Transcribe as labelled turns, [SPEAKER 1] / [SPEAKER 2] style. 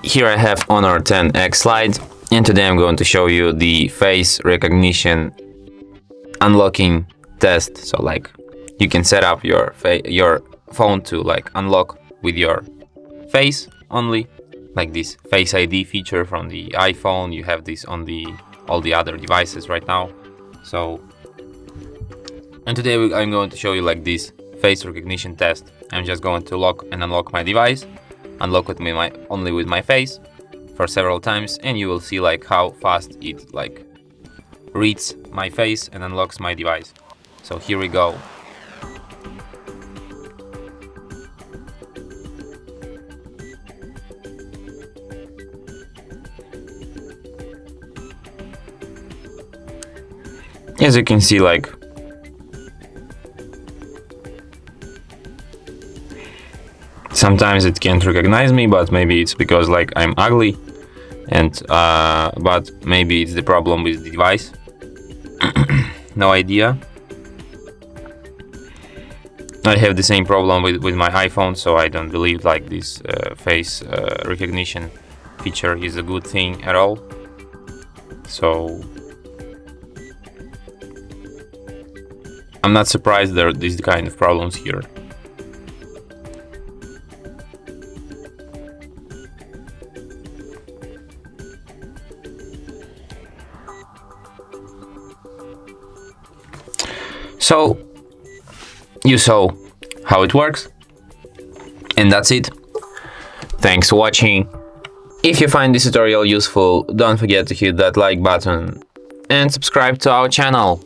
[SPEAKER 1] Here I have Honor 10X Lite, and today I'm going to show you the face recognition unlocking test. So like you can set up your phone to like unlock with your face only, like this Face ID feature from the iPhone. You have this on all the other devices right now. So, and today I'm going to show you like this face recognition test. I'm just going to lock and unlock my device, unlock it only with my face for several times, and you will see like how fast it like reads my face and unlocks my device. So here we go. As you can see, like sometimes it can't recognize me, but maybe it's because like I'm ugly, and but maybe it's the problem with the device. No idea. I have the same problem with my iPhone, so I don't believe like this face recognition feature is a good thing at all. So I'm not surprised there are these kind of problems here. So you saw how it works, and that's it. Thanks for watching. If you find this tutorial useful, don't forget to hit that like button and subscribe to our channel.